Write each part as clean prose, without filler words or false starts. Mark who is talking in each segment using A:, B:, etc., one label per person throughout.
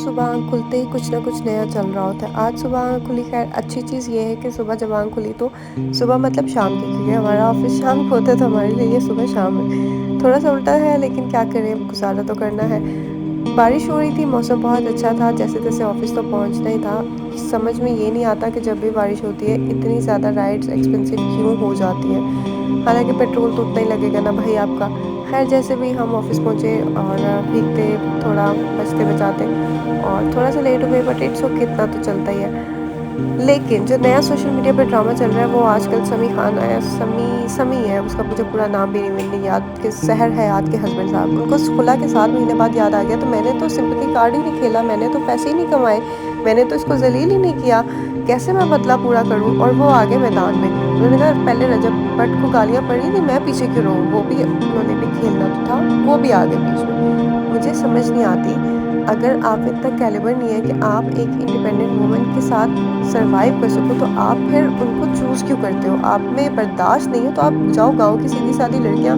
A: सुबह आँख खुलते ही कुछ ना कुछ नया चल रहा होता है। आज सुबह आँख खुली, ख़ैर अच्छी चीज़ ये है कि सुबह जब आँख खुली तो सुबह मतलब शाम की, क्योंकि हमारा ऑफ़िस शाम को होता है तो हमारे लिए ये सुबह शाम है। थोड़ा-सा उल्टा है लेकिन क्या करें, गुज़ारा तो करना है। बारिश हो रही थी, मौसम बहुत अच्छा था, जैसे-तैसे ऑफ़िस तो पहुँचना ही था। समझ में ये नहीं आता कि जब भी बारिश होती है इतनी ज़्यादा राइड्स एक्सपेंसिव क्यों हो जाती हैं। हालाँकि पेट्रोल तो उतना ही लगेगा ना भाई आपका। ख़ैर जैसे भी हम ऑफ़िस पहुँचे और भीगते थोड़ा बचते-बचाते और थोड़ा-सा लेट हो गए, बट इट्स ओके, इतना तो चलता ही है। लेकिन जो नया सोशल मीडिया पे ड्रामा चल रहा है वो आजकल समी खान आया, समी समी है, उसका मुझे पूरा नाम भी नहीं याद, कि सहर हयात के हस्बैंड साहब, उनको खुला के 7 महीने बाद याद आ गया। तो मैंने तो सिंपैथी कार्ड ही नहीं खेला, मैंने तो पैसे ही नहीं कमाए, मैंने तो इसको ज़लील ही नहीं किया, कैसे मैं बदला पूरा करूँ? और वो आ गए मैदान में। उन्होंने कहा पहले रजब भट्ट को गालियाँ पड़ी थी, मैं पीछे क्यों रहूँ? वो भी उन्होंने भी खेलना तो था, वो भी आ गए बीच में। मुझे समझ नहीं आती, अगर आप इतना कैलिबर नहीं है कि आप एक इंडिपेंडेंट वुमन के साथ सर्वाइव कर सको, तो आप फिर उनको चूज़ क्यों करते हो? आप में बर्दाश्त नहीं है तो आप जाओ गाँव की सीधी-सादी लड़कियाँ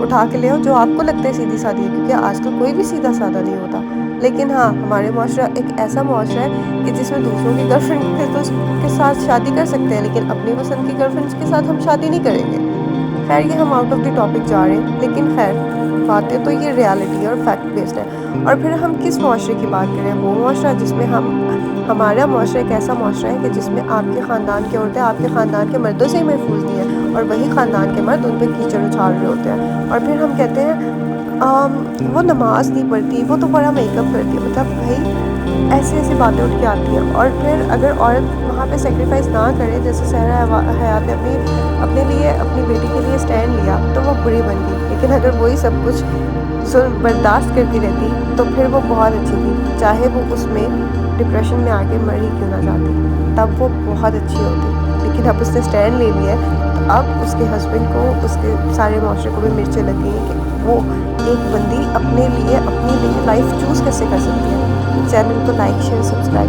A: उठा के ले आओ जो आपको लगता है सीधी-सादी है, क्योंकि आजकल कोई भी सीधा-सादा नहीं होता। लेकिन हाँ, हमारे मुआशरा एक ऐसा मुआशरा है कि जिसमें दूसरों की गर्लफ्रेंड के साथ शादी कर सकते हैं, लेकिन अपनी पसंद की गर्लफ्रेंड्स के साथ हम शादी नहीं करेंगे। खैर ये हम आउट ऑफ द टॉपिक जा रहे हैं, लेकिन खैर बातें तो ये रियलिटी और फैक्ट बेस्ड है। और फिर हम किस मुआशरे की बात करें? वो मुआशरा जिसमें हमारा मुआशरा एक ऐसा मुआशरा है कि जिसमें आपके ख़ानदान की औरतें आपके ख़ानदान के मर्दों से ही महफूज नहीं है, और वही ख़ानदान के मर्द उन पे कीचड़ उछाल रहे होते हैं। और फिर हम कहते हैं वो नमाज़ नहीं पढ़ती, वो तो बड़ा मेकअप करती है। मतलब भाई ऐसी-ऐसी बातें उठ के आती हैं। और फिर अगर औरत वहाँ पे सैक्रिफाइस ना करे, जैसे सहरा हयात ने अपने लिए, अपनी बेटी के लिए स्टैंड लिया, तो वो बुरी बन गई। लेकिन अगर वही सब कुछ ज़ुल्म बर्दाश्त करती रहती तो फिर वो बहुत अच्छी थी, चाहे वो उसमें डिप्रेशन में आके मर ही क्यों ना जाती, तब वो बहुत अच्छी होती। लेकिन अब उसने स्टैंड ले लिया है, तो अब उसके हस्बैंड को, उसके सारे माशरे को भी मिर्चें लग गई हैं कि वो एक बंदी अपने लिए, अपनी लाइफ चूज़ कैसे कर सकती है। चैनल को लाइक शेयर सब्सक्राइब